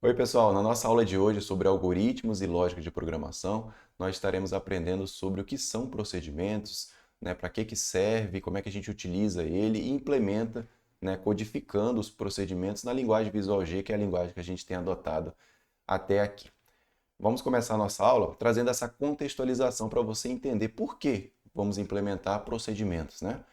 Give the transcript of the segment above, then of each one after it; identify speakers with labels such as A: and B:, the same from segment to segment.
A: Oi, pessoal! Na nossa aula de hoje sobre algoritmos e lógica de programação, nós estaremos aprendendo sobre o que são procedimentos, né, para que serve, como é que a gente utiliza ele e implementa, né, codificando os procedimentos na linguagem Visual G, que é a linguagem que a gente tem adotado até aqui. Vamos começar a nossa aula trazendo essa contextualização para você entender por que vamos implementar procedimentos, né?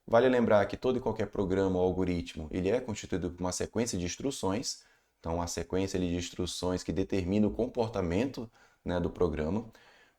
A: Vale lembrar que todo e qualquer programa ou algoritmo ele é constituído por uma sequência de instruções, então a sequência de instruções que determina o comportamento, né, do programa.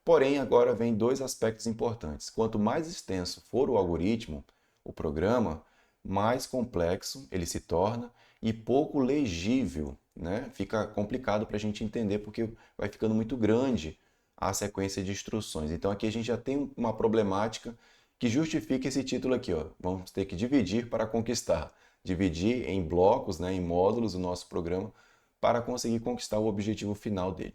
A: Porém, agora vem dois aspectos importantes. Quanto mais extenso for o algoritmo, o programa, mais complexo ele se torna e pouco legível, né? Fica complicado para a gente entender porque vai ficando muito grande a sequência de instruções. Então aqui a gente já tem uma problemática que justifica esse título aqui, ó. Vamos ter que dividir para conquistar. Dividir em blocos, né, em módulos o nosso programa para conseguir conquistar o objetivo final dele.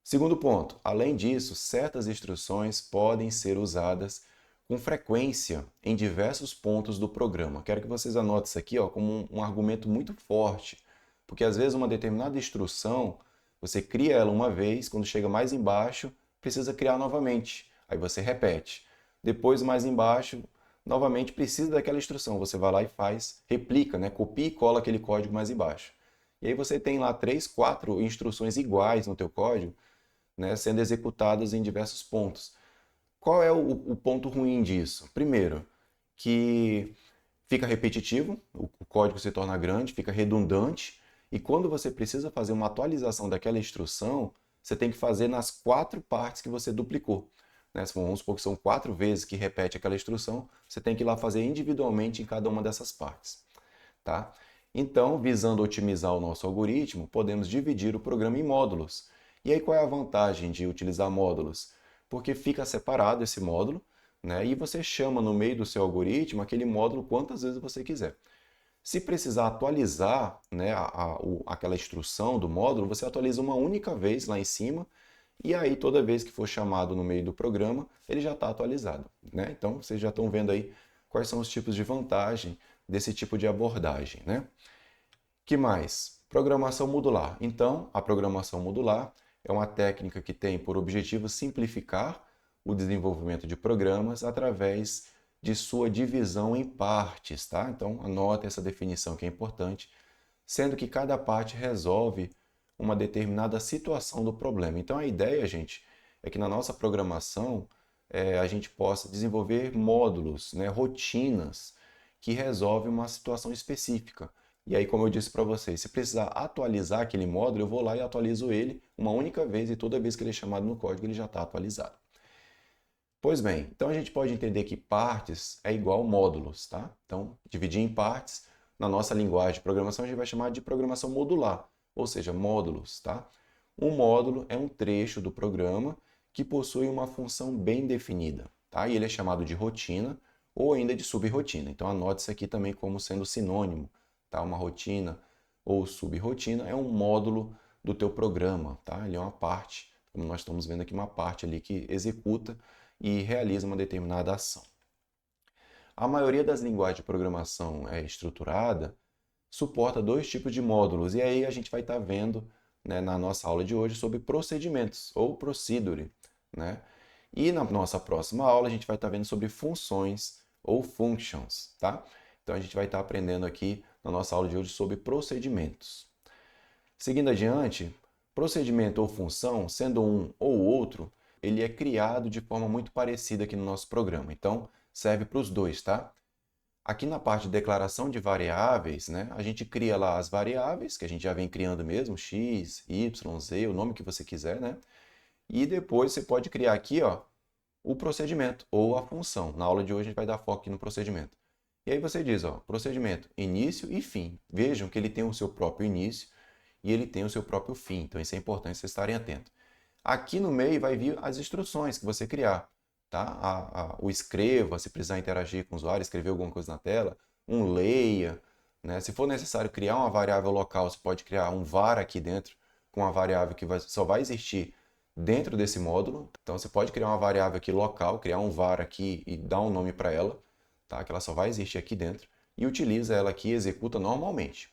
A: Segundo ponto, além disso, certas instruções podem ser usadas com frequência em diversos pontos do programa. Quero que vocês anotem isso aqui, ó, como um argumento muito forte, porque às vezes uma determinada instrução, você cria ela uma vez, quando chega mais embaixo, precisa criar novamente. Aí você repete. Depois, mais embaixo, novamente precisa daquela instrução. Você vai lá e faz, replica, né? Copia e cola aquele código mais embaixo. E aí você tem lá 3, 4 instruções iguais no teu código, né, sendo executadas em diversos pontos. Qual é o ponto ruim disso? Primeiro, que fica repetitivo, o código se torna grande, fica redundante, e quando você precisa fazer uma atualização daquela instrução, você tem que fazer nas 4 partes que você duplicou. Né? Vamos supor que são 4 vezes que repete aquela instrução, você tem que ir lá fazer individualmente em cada uma dessas partes. Tá? Então, visando otimizar o nosso algoritmo, podemos dividir o programa em módulos. E aí qual é a vantagem de utilizar módulos? Porque fica separado esse módulo, né? E você chama no meio do seu algoritmo aquele módulo quantas vezes você quiser. Se precisar atualizar, né, aquela instrução do módulo, você atualiza uma única vez lá em cima e aí toda vez que for chamado no meio do programa, ele já está atualizado. Né? Então vocês já estão vendo aí quais são os tipos de vantagem desse tipo de abordagem. Né? Que mais? Programação modular. Então, a programação modular é uma técnica que tem por objetivo simplificar o desenvolvimento de programas através de sua divisão em partes, tá? Então, anote essa definição que é importante, sendo que cada parte resolve uma determinada situação do problema. Então, a ideia, gente, é que na nossa programação a gente possa desenvolver módulos, né, rotinas que resolvem uma situação específica. E aí, como eu disse para vocês, se precisar atualizar aquele módulo, eu vou lá e atualizo ele uma única vez e toda vez que ele é chamado no código, ele já está atualizado. Pois bem, então a gente pode entender que partes é igual módulos, tá? Então, dividir em partes, na nossa linguagem de programação, a gente vai chamar de programação modular, ou seja, módulos, tá? Um módulo é um trecho do programa que possui uma função bem definida, tá? E ele é chamado de rotina ou ainda de subrirotina. Então, anote isso aqui também como sendo sinônimo, tá? Uma rotina ou subrirotina é um módulo do teu programa, tá? Ele é uma parte, como nós estamos vendo aqui, uma parte ali que executa e realiza uma determinada ação. A maioria das linguagens de programação estruturada suporta dois tipos de módulos, e aí a gente vai estar vendo, né, na nossa aula de hoje sobre procedimentos, ou procedure. Né? E na nossa próxima aula a gente vai estar vendo sobre funções, ou functions. Tá? Então a gente vai estar aprendendo aqui na nossa aula de hoje sobre procedimentos. Seguindo adiante, procedimento ou função, sendo um ou outro, ele é criado de forma muito parecida aqui no nosso programa. Então, serve para os dois, tá? Aqui na parte de declaração de variáveis, né, a gente cria lá as variáveis, que a gente já vem criando mesmo, x, y, z, o nome que você quiser, né? E depois você pode criar aqui, ó, o procedimento ou a função. Na aula de hoje a gente vai dar foco aqui no procedimento. E aí você diz, ó, procedimento, início e fim. Vejam que ele tem o seu próprio início e ele tem o seu próprio fim. Então isso é importante vocês estarem atentos. Aqui no meio vai vir as instruções que você criar. Tá? O escreva, se precisar interagir com o usuário, escrever alguma coisa na tela, um leia. Né? Se for necessário criar uma variável local, você pode criar um var aqui dentro, com uma variável que só vai existir dentro desse módulo. Então você pode criar uma variável aqui local, criar um var aqui e dar um nome para ela, tá? Que ela só vai existir aqui dentro, e utiliza ela aqui e executa normalmente.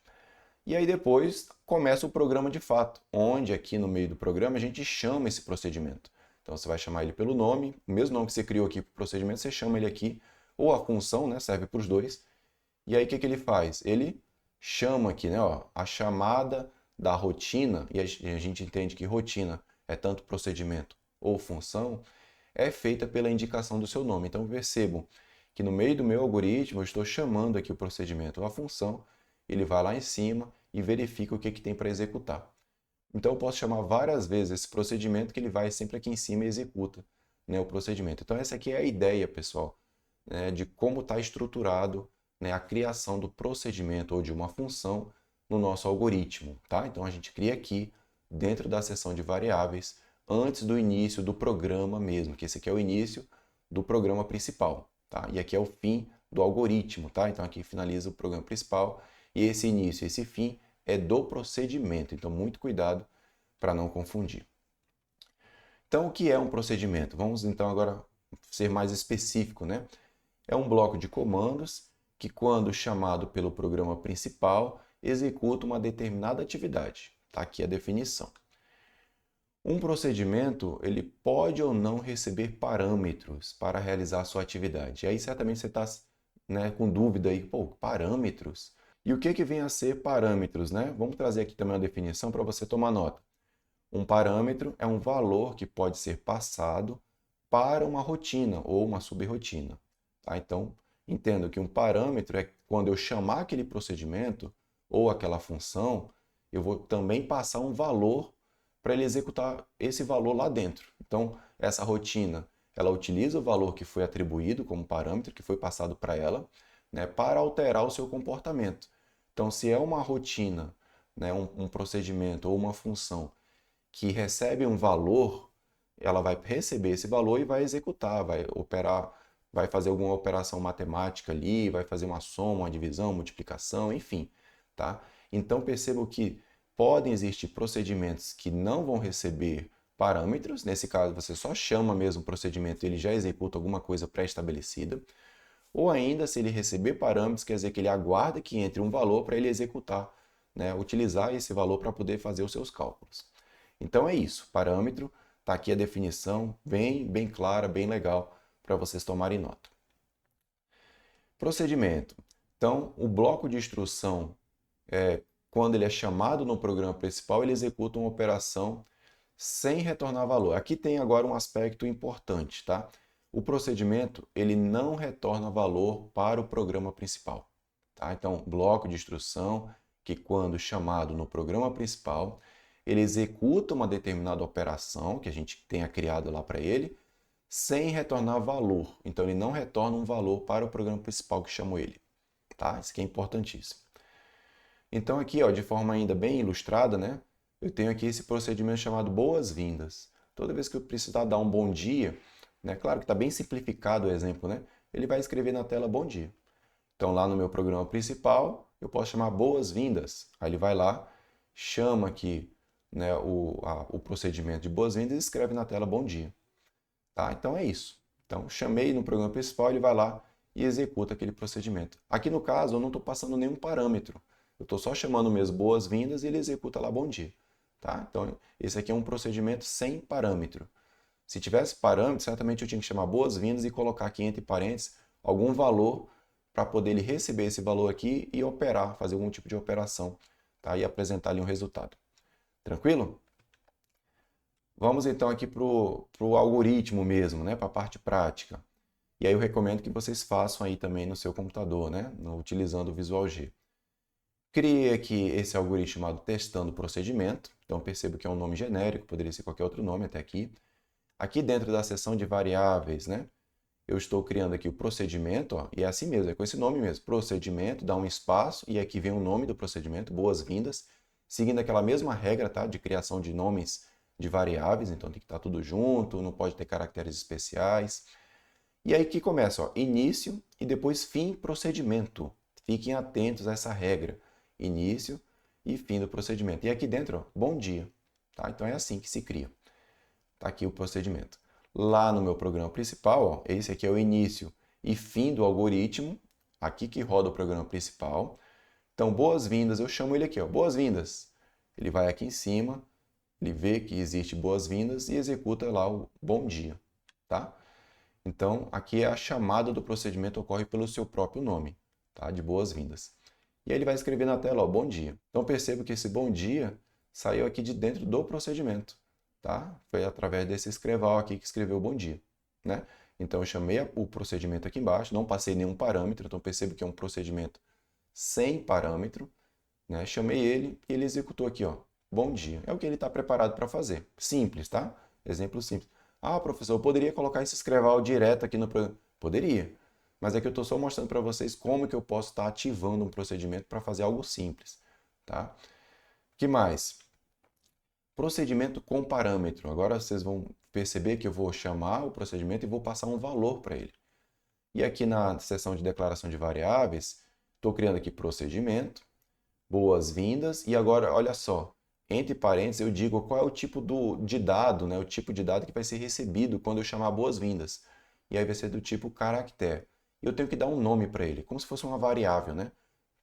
A: E aí depois começa o programa de fato, onde aqui no meio do programa a gente chama esse procedimento. Então você vai chamar ele pelo nome, o mesmo nome que você criou aqui para o procedimento, você chama ele aqui, ou a função, né, serve para os dois. E aí o que, que ele faz? Ele chama aqui, né, ó, a chamada da rotina, e a gente entende que rotina é tanto procedimento ou função, é feita pela indicação do seu nome. Então percebam que no meio do meu algoritmo eu estou chamando aqui o procedimento ou a função, ele vai lá em cima e verifica o que, que tem para executar. Então eu posso chamar várias vezes esse procedimento que ele vai sempre aqui em cima e executa, né, o procedimento. Então essa aqui é a ideia, pessoal, né, de como está estruturado, né, a criação do procedimento ou de uma função no nosso algoritmo. Tá? Então a gente cria aqui dentro da seção de variáveis antes do início do programa mesmo, que esse aqui é o início do programa principal. Tá? E aqui é o fim do algoritmo. Tá? Então aqui finaliza o programa principal e esse início e esse fim é do procedimento. Então muito cuidado para não confundir. Então o que é um procedimento? Vamos então agora ser mais específico, né? É um bloco de comandos que, quando chamado pelo programa principal, executa uma determinada atividade. Está aqui a definição. Um procedimento ele pode ou não receber parâmetros para realizar sua atividade. E aí certamente você está, né, com dúvida aí, pô, parâmetros? E o que, que vem a ser parâmetros, né? Vamos trazer aqui também uma definição para você tomar nota. Um parâmetro é um valor que pode ser passado para uma rotina ou uma subrrotina. Tá? Então, entendo que um parâmetro é quando eu chamar aquele procedimento ou aquela função, eu vou também passar um valor para ele executar esse valor lá dentro. Então, essa rotina, ela utiliza o valor que foi atribuído como parâmetro, que foi passado para ela, né, para alterar o seu comportamento. Então, se é uma rotina, né, um procedimento ou uma função que recebe um valor, ela vai receber esse valor e vai executar, vai operar, vai fazer alguma operação matemática ali, vai fazer uma soma, uma divisão, multiplicação, enfim, tá? Então percebam que podem existir procedimentos que não vão receber parâmetros, nesse caso você só chama mesmo o procedimento e ele já executa alguma coisa pré-estabelecida, ou ainda se ele receber parâmetros, quer dizer que ele aguarda que entre um valor para ele executar, né? Utilizar esse valor para poder fazer os seus cálculos. Então é isso, parâmetro, está aqui a definição, bem clara, bem legal, para vocês tomarem nota. Procedimento. Então, o bloco de instrução, quando ele é chamado no programa principal, ele executa uma operação sem retornar valor. Aqui tem agora um aspecto importante, tá? O procedimento, ele não retorna valor para o programa principal. Tá? Então, bloco de instrução, que quando chamado no programa principal, ele executa uma determinada operação que a gente tenha criado lá para ele, sem retornar valor. Então, ele não retorna um valor para o programa principal que chamou ele. Tá? Isso aqui é importantíssimo. Então, aqui, ó, de forma ainda bem ilustrada, né, eu tenho aqui esse procedimento chamado boas-vindas. Toda vez que eu precisar dar um bom dia, né, claro que está bem simplificado o exemplo, né, ele vai escrever na tela bom dia. Então, lá no meu programa principal, eu posso chamar boas-vindas. Aí ele vai lá, chama aqui, né, o procedimento de boas-vindas e escreve na tela bom dia. Tá? Então é isso. Então, chamei no programa principal, ele vai lá e executa aquele procedimento. Aqui no caso, eu não estou passando nenhum parâmetro. Eu estou só chamando mesmo boas-vindas e ele executa lá bom dia. Tá? Então, esse aqui é um procedimento sem parâmetro. Se tivesse parâmetro, certamente eu tinha que chamar boas-vindas e colocar aqui entre parênteses algum valor para poder ele receber esse valor aqui e operar, fazer algum tipo de operação, tá? E apresentar ali um resultado. Tranquilo? Vamos então aqui para o algoritmo mesmo, né? Para a parte prática. E aí eu recomendo que vocês façam aí também no seu computador, né? Utilizando o Visual G. Criei aqui esse algoritmo chamado testando procedimento. Então percebo que é um nome genérico, poderia ser qualquer outro nome até aqui. Aqui dentro da seção de variáveis, né? Eu estou criando aqui o procedimento, ó, e é assim mesmo, é com esse nome mesmo, procedimento, dá um espaço, e aqui vem o nome do procedimento, boas-vindas, seguindo aquela mesma regra, tá, de criação de nomes de variáveis, então tem que estar tudo junto, não pode ter caracteres especiais. E aí que começa, ó, início e depois fim procedimento. Fiquem atentos a essa regra, início e fim do procedimento. E aqui dentro, ó, bom dia, tá? Então é assim que se cria. Tá aqui o procedimento. Lá no meu programa principal, ó, esse aqui é o início e fim do algoritmo, aqui que roda o programa principal. Então, boas-vindas, eu chamo ele aqui, ó, boas-vindas. Ele vai aqui em cima, ele vê que existe boas-vindas e executa lá o bom dia, tá? Então, aqui a chamada do procedimento ocorre pelo seu próprio nome, tá? De boas-vindas. E aí ele vai escrever na tela, ó, bom dia. Então, perceba que esse bom dia saiu aqui de dentro do procedimento, tá? Foi através desse escreval aqui que escreveu bom dia, né? Então, eu chamei o procedimento aqui embaixo, não passei nenhum parâmetro, então percebo que é um procedimento sem parâmetro, né? Chamei ele e ele executou aqui, ó, bom dia. É o que ele está preparado para fazer. Simples, tá? Exemplo simples. Ah, professor, eu poderia colocar esse escreval direto aqui no programa? Poderia. Mas aqui eu estou só mostrando para vocês como que eu posso estar ativando um procedimento para fazer algo simples, tá? Que mais? Procedimento com parâmetro. Agora vocês vão perceber que eu vou chamar o procedimento e vou passar um valor para ele. E aqui na seção de declaração de variáveis, estou criando aqui procedimento, boas-vindas, e agora, olha só, entre parênteses eu digo qual é o tipo de dado, né? O tipo de dado que vai ser recebido quando eu chamar boas-vindas. E aí vai ser do tipo caractere. E eu tenho que dar um nome para ele, como se fosse uma variável, né?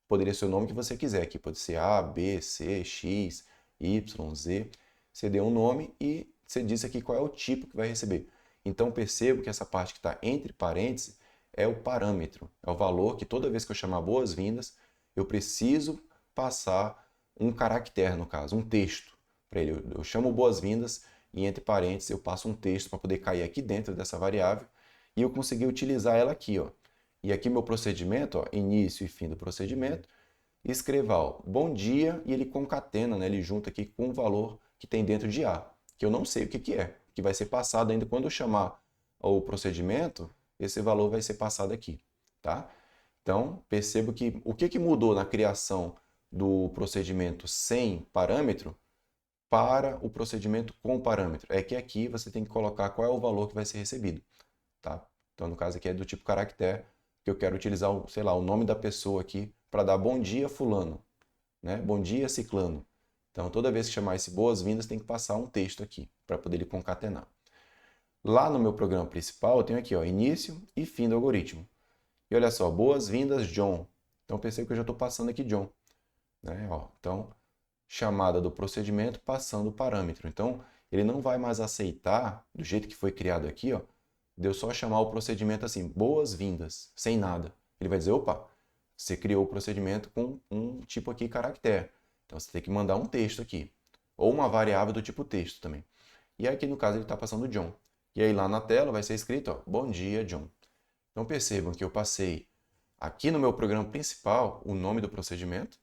A: Poderia ser o nome que você quiser aqui, pode ser A, B, C, X, Y, Z. Você deu um nome e você diz aqui qual é o tipo que vai receber. Então percebo que essa parte que está entre parênteses é o parâmetro, é o valor que toda vez que eu chamar boas-vindas, eu preciso passar um caractere, no caso, um texto para ele. Eu chamo boas-vindas e entre parênteses eu passo um texto para poder cair aqui dentro dessa variável e eu consegui utilizar ela aqui, ó. E aqui meu procedimento, ó, início e fim do procedimento, escreva, ó, bom dia, e ele concatena, né, ele junta aqui com o valor que tem dentro de A, que eu não sei o que é, que vai ser passado ainda quando eu chamar o procedimento, esse valor vai ser passado aqui, tá? Então, percebo que o que mudou na criação do procedimento sem parâmetro para o procedimento com parâmetro? É que aqui você tem que colocar qual é o valor que vai ser recebido, tá? Então, no caso aqui é do tipo caractere, que eu quero utilizar, sei lá, o nome da pessoa aqui para dar bom dia fulano, né? Bom dia ciclano. Então, toda vez que chamar esse boas-vindas, tem que passar um texto aqui para poder ele concatenar. Lá no meu programa principal, eu tenho aqui, ó, início e fim do algoritmo. E olha só, boas-vindas, John. Então, percebo que eu já estou passando aqui John, né? Ó, então, chamada do procedimento passando o parâmetro. Então, ele não vai mais aceitar, do jeito que foi criado aqui, ó, de eu só chamar o procedimento assim, boas-vindas, sem nada. Ele vai dizer, opa, você criou o procedimento com um tipo aqui caractere. Então, você tem que mandar um texto aqui. Ou uma variável do tipo texto também. E aqui, no caso, ele está passando John. E aí, lá na tela, vai ser escrito, ó, bom dia, John. Então, percebam que eu passei aqui no meu programa principal o nome do procedimento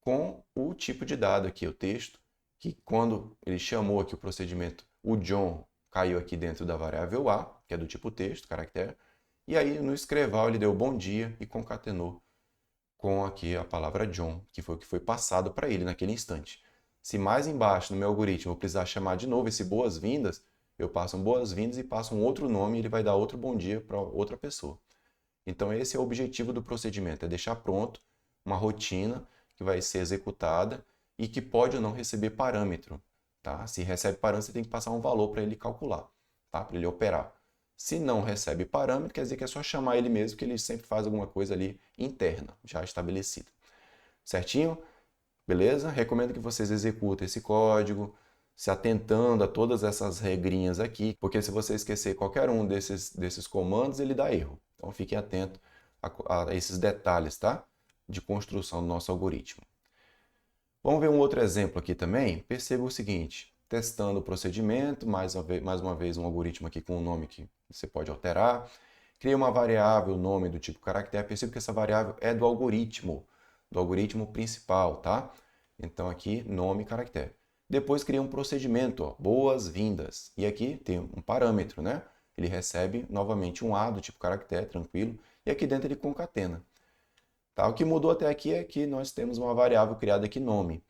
A: com o tipo de dado aqui, o texto, que quando ele chamou aqui o procedimento, o John caiu aqui dentro da variável A, que é do tipo texto, caractere, e aí no escreval ele deu bom dia e concatenou com aqui a palavra John, que foi o que foi passado para ele naquele instante. Se mais embaixo no meu algoritmo eu precisar chamar de novo esse boas-vindas, eu passo um boas-vindas e passo um outro nome e ele vai dar outro bom dia para outra pessoa. Então esse é o objetivo do procedimento, é deixar pronto uma rotina que vai ser executada e que pode ou não receber parâmetro. Tá? Se recebe parâmetro, você tem que passar um valor para ele calcular, tá? Para ele operar. Se não recebe parâmetro, quer dizer que é só chamar ele mesmo, que ele sempre faz alguma coisa ali interna, já estabelecida. Certinho? Beleza? Recomendo que vocês executem esse código, se atentando a todas essas regrinhas aqui, porque se você esquecer qualquer um desses comandos, ele dá erro. Então fiquem atentos a esses detalhes, tá? De construção do nosso algoritmo. Vamos ver um outro exemplo aqui também. Perceba o seguinte, testando o procedimento, mais uma vez um algoritmo aqui com um nome que você pode alterar. Cria uma variável, nome do tipo caractere. Perceba que essa variável é do algoritmo principal, tá? Então aqui, nome caractere. Depois cria um procedimento, ó, boas-vindas. E aqui tem um parâmetro, né? Ele recebe novamente um A do tipo caractere, tranquilo. E aqui dentro ele concatena. Tá? O que mudou até aqui é que nós temos uma variável criada aqui, nome.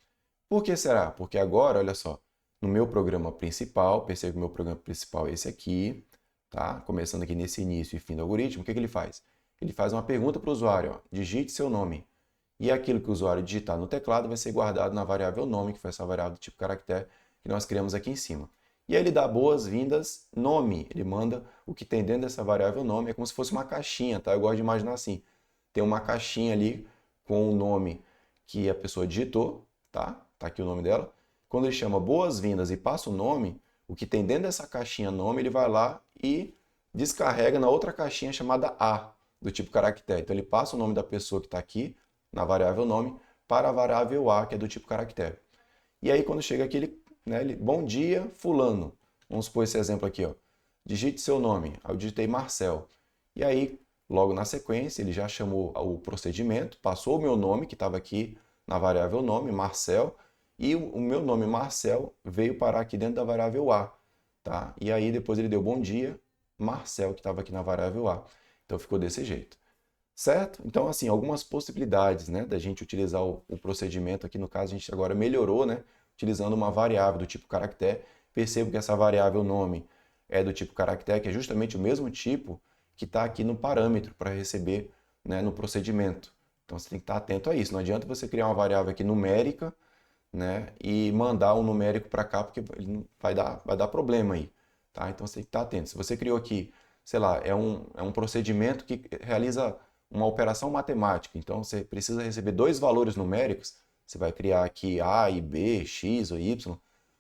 A: Por que será? Porque agora, olha só, no meu programa principal, perceba que o meu programa principal é esse aqui, tá? Começando aqui nesse início e fim do algoritmo, o que ele faz? Ele faz uma pergunta para o usuário, ó, digite seu nome. E aquilo que o usuário digitar no teclado vai ser guardado na variável nome, que foi essa variável do tipo caractere que nós criamos aqui em cima. E aí ele dá boas-vindas nome, ele manda o que tem dentro dessa variável nome, é como se fosse uma caixinha, tá? Eu gosto de imaginar assim, tem uma caixinha ali com o nome que a pessoa digitou, tá? Tá aqui o nome dela. Quando ele chama boas-vindas e passa o nome, o que tem dentro dessa caixinha nome, ele vai lá e descarrega na outra caixinha chamada A, do tipo caractere. Então ele passa o nome da pessoa que está aqui, na variável nome, para a variável A, que é do tipo caractere. E aí quando chega aqui, ele bom dia, fulano. Vamos supor esse exemplo aqui, ó. Digite seu nome. Aí eu digitei Marcel. E aí, logo na sequência, ele já chamou o procedimento, passou o meu nome, que estava aqui na variável nome, Marcel, e o meu nome, Marcel, veio parar aqui dentro da variável A. Tá? E aí depois ele deu bom dia, Marcel, que estava aqui na variável A. Então ficou desse jeito. Certo? Então, assim, algumas possibilidades, né, da gente utilizar o procedimento aqui. No caso, a gente agora melhorou, né, utilizando uma variável do tipo caractere. Percebo que essa variável nome é do tipo caractere, que é justamente o mesmo tipo que está aqui no parâmetro para receber, né, no procedimento. Então, você tem que estar atento a isso. Não adianta você criar uma variável aqui numérica, né, e mandar um numérico para cá, porque ele vai dar problema aí. Tá? Então, você tem que estar atento. Se você criou aqui, sei lá, é um procedimento que realiza uma operação matemática. Então, você precisa receber dois valores numéricos. Você vai criar aqui A e B, X ou Y,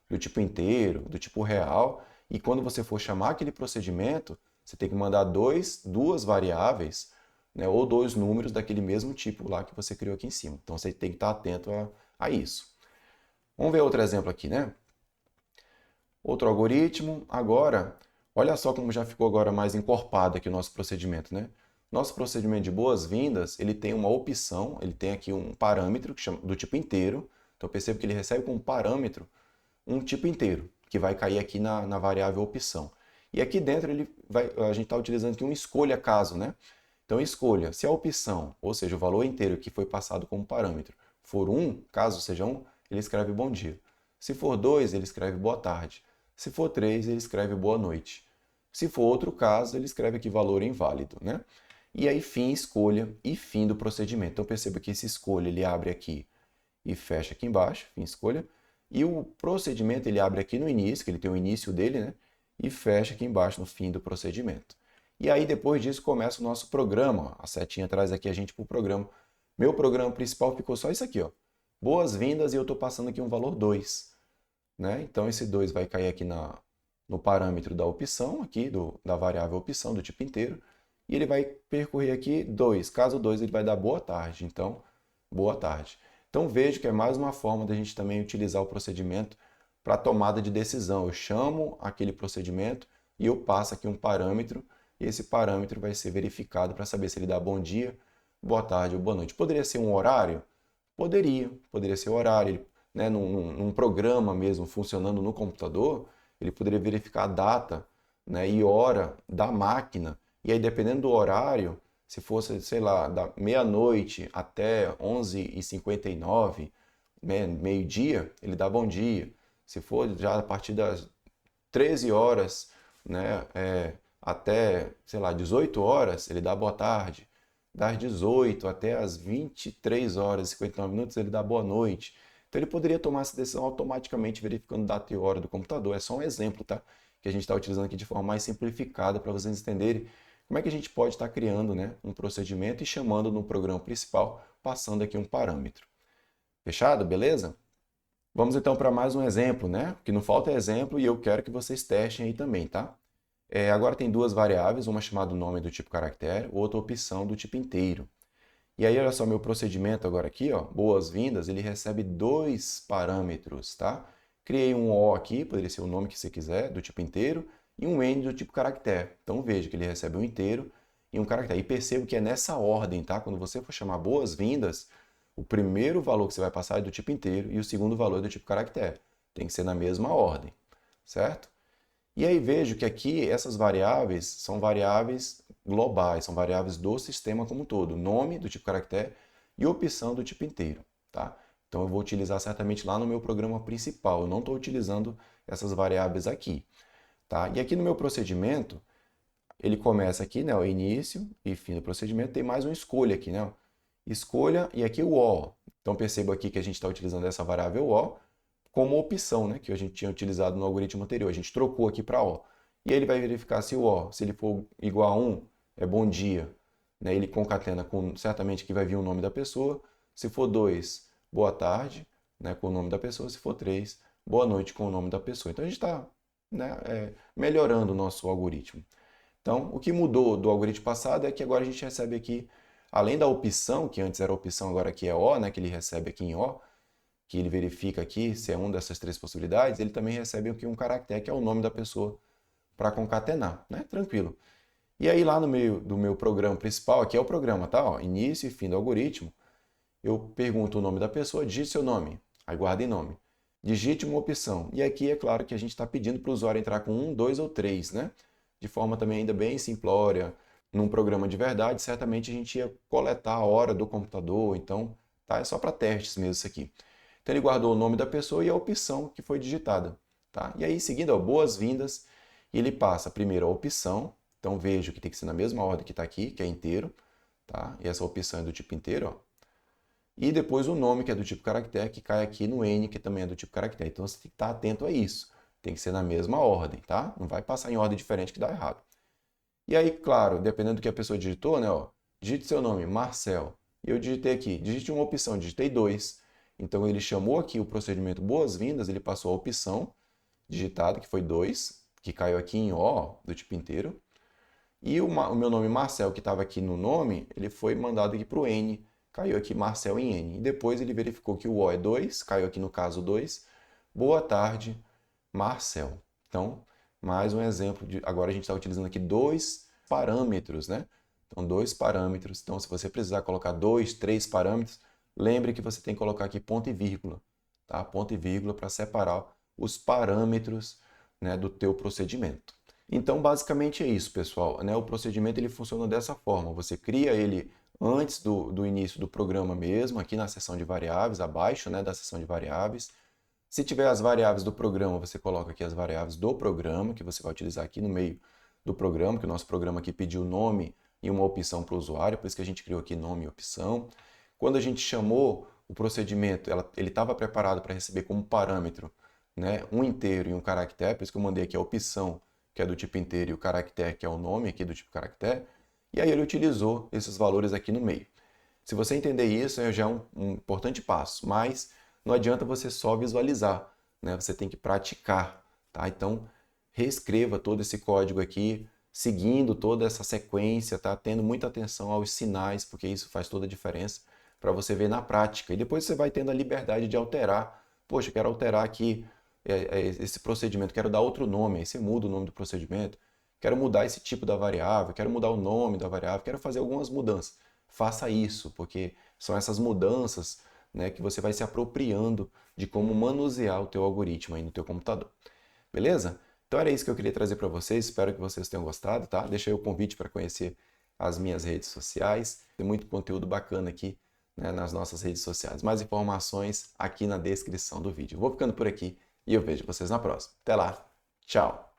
A: do tipo inteiro, do tipo real. E quando você for chamar aquele procedimento, você tem que mandar duas variáveis, né, ou dois números daquele mesmo tipo lá que você criou aqui em cima. Então, você tem que estar atento a isso. Vamos ver outro exemplo aqui, né? Outro algoritmo. Agora, olha só como já ficou agora mais encorpado aqui o nosso procedimento, né? Nosso procedimento de boas-vindas, ele tem uma opção, ele tem aqui um parâmetro que chama, do tipo inteiro. Então, eu percebo que ele recebe como parâmetro um tipo inteiro, que vai cair aqui na variável opção. E aqui dentro a gente está utilizando aqui um escolha caso, né? Então, escolha, se a opção, ou seja, o valor inteiro que foi passado como parâmetro, for 1, caso seja 1, ele escreve bom dia. Se for 2, ele escreve boa tarde. Se for 3, ele escreve boa noite. Se for outro caso, ele escreve aqui valor inválido, né? E aí fim, escolha e fim do procedimento. Então perceba que esse escolha ele abre aqui e fecha aqui embaixo, fim, escolha. E o procedimento ele abre aqui no início, que ele tem o início dele, né? E fecha aqui embaixo no fim do procedimento. E aí depois disso começa o nosso programa. A setinha traz aqui a gente para o programa. Meu programa principal ficou só isso aqui, ó. Boas-vindas e eu estou passando aqui um valor 2. Né? Então esse 2 vai cair aqui no parâmetro da opção, aqui da variável opção do tipo inteiro, e ele vai percorrer aqui 2. Caso 2 ele vai dar boa tarde, então boa tarde. Então vejo que é mais uma forma da gente também utilizar o procedimento para tomada de decisão. Eu chamo aquele procedimento e eu passo aqui um parâmetro, e esse parâmetro vai ser verificado para saber se ele dá bom dia, boa tarde ou boa noite. Poderia ser um horário? Poderia ser horário. Né, num programa mesmo funcionando no computador, ele poderia verificar a data, né, e hora da máquina. E aí, dependendo do horário, se fosse, sei lá, da meia-noite até 11h59, né, meio-dia, ele dá bom dia. Se for já a partir das 13 horas, né, até, sei lá, 18 horas, ele dá boa tarde. Das 18 até as 23 horas e 59 minutos, ele dá boa noite. Então ele poderia tomar essa decisão automaticamente verificando data e hora do computador. É só um exemplo, tá? Que a gente está utilizando aqui de forma mais simplificada para vocês entenderem como é que a gente pode estar criando, né, um procedimento e chamando no programa principal, passando aqui um parâmetro. Fechado? Beleza? Vamos então para mais um exemplo, né? O que não falta é exemplo e eu quero que vocês testem aí também, tá? Agora tem duas variáveis, uma chamada nome do tipo caractere, outra opção do tipo inteiro. E aí, olha só, meu procedimento agora aqui, ó, boas-vindas, ele recebe dois parâmetros, tá? Criei um O aqui, poderia ser o nome que você quiser, do tipo inteiro, e um N do tipo caractere. Então veja que ele recebe um inteiro e um caractere. E percebo que é nessa ordem, tá? Quando você for chamar boas-vindas, o primeiro valor que você vai passar é do tipo inteiro e o segundo valor é do tipo caractere. Tem que ser na mesma ordem, certo? E aí vejo que aqui essas variáveis são variáveis globais, são variáveis do sistema como um todo. Nome do tipo caractere e opção do tipo inteiro. Tá? Então eu vou utilizar certamente lá no meu programa principal. Eu não estou utilizando essas variáveis aqui. Tá? E aqui no meu procedimento, ele começa aqui, né, o início e fim do procedimento. Tem mais uma escolha aqui. Né? Escolha e aqui o O. Então percebo aqui que a gente está utilizando essa variável O como opção, né, que a gente tinha utilizado no algoritmo anterior. A gente trocou aqui para O. E aí ele vai verificar se o O, se ele for igual a 1, é bom dia. Né, ele concatena com, certamente que vai vir o nome da pessoa. Se for 2, boa tarde, né, com o nome da pessoa. Se for 3, boa noite com o nome da pessoa. Então a gente está, né, melhorando o nosso algoritmo. Então, o que mudou do algoritmo passado é que agora a gente recebe aqui, além da opção, que antes era opção, agora aqui é O, né, que ele recebe aqui em O, que ele verifica aqui se é uma dessas 3 possibilidades, ele também recebe aqui um caractere, que é o nome da pessoa, para concatenar, né? Tranquilo. E aí lá no meio do meu programa principal, aqui é o programa, tá? Ó, início e fim do algoritmo, eu pergunto o nome da pessoa, digite seu nome, aí guarda em nome. Digite uma opção. E aqui é claro que a gente está pedindo para o usuário entrar com 1, 2 ou 3, né? De forma também ainda bem simplória. Num programa de verdade, certamente a gente ia coletar a hora do computador, então tá? É só para testes mesmo isso aqui. Então ele guardou o nome da pessoa e a opção que foi digitada. Tá? E aí, seguindo, boas-vindas, e ele passa primeiro a opção. Então vejo que tem que ser na mesma ordem que está aqui, que é inteiro. Tá? E essa opção é do tipo inteiro. Ó. E depois o nome, que é do tipo caractere, que cai aqui no N, que também é do tipo caractere. Então você tem que estar atento a isso. Tem que ser na mesma ordem, tá? Não vai passar em ordem diferente que dá errado. E aí, claro, dependendo do que a pessoa digitou, né? Ó, digite seu nome, Marcel. E eu digitei aqui, digite uma opção, digitei 2. Então ele chamou aqui o procedimento boas-vindas, ele passou a opção digitada, que foi 2, que caiu aqui em O, do tipo inteiro. E o meu nome Marcel, que estava aqui no nome, ele foi mandado aqui para o N, caiu aqui Marcel em N. E depois ele verificou que o O é 2, caiu aqui no caso 2. Boa tarde, Marcel. Então, mais um exemplo de. Agora a gente está utilizando aqui 2 parâmetros, né? Então, 2 parâmetros. Então, se você precisar colocar 2, 3 parâmetros, lembre que você tem que colocar aqui ponto e vírgula, tá? Ponto e vírgula para separar os parâmetros, né, do teu procedimento. Então, basicamente é isso, pessoal, né? O procedimento ele funciona dessa forma. Você cria ele antes do início do programa mesmo, aqui na seção de variáveis, abaixo, né, da seção de variáveis. Se tiver as variáveis do programa, você coloca aqui as variáveis do programa, que você vai utilizar aqui no meio do programa, que o nosso programa aqui pediu nome e uma opção para o usuário, por isso que a gente criou aqui nome e opção. Quando a gente chamou o procedimento, ele estava preparado para receber como parâmetro, né, um inteiro e um caractere, por isso que eu mandei aqui a opção, que é do tipo inteiro, e o caractere, que é o nome aqui do tipo caractere, e aí ele utilizou esses valores aqui no meio. Se você entender isso, já é um importante passo, mas não adianta você só visualizar, né? Você tem que praticar, tá? Então, reescreva todo esse código aqui, seguindo toda essa sequência, tá? Tendo muita atenção aos sinais, porque isso faz toda a diferença para você ver na prática. E depois você vai tendo a liberdade de alterar. Poxa, eu quero alterar aqui esse procedimento, quero dar outro nome, aí você muda o nome do procedimento. Quero mudar esse tipo da variável, quero mudar o nome da variável, quero fazer algumas mudanças. Faça isso, porque são essas mudanças, né, que você vai se apropriando de como manusear o teu algoritmo aí no teu computador. Beleza? Então era isso que eu queria trazer para vocês, espero que vocês tenham gostado, tá? Deixa aí o convite para conhecer as minhas redes sociais, tem muito conteúdo bacana aqui, né, nas nossas redes sociais. Mais informações aqui na descrição do vídeo. Vou ficando por aqui e eu vejo vocês na próxima. Até lá, tchau!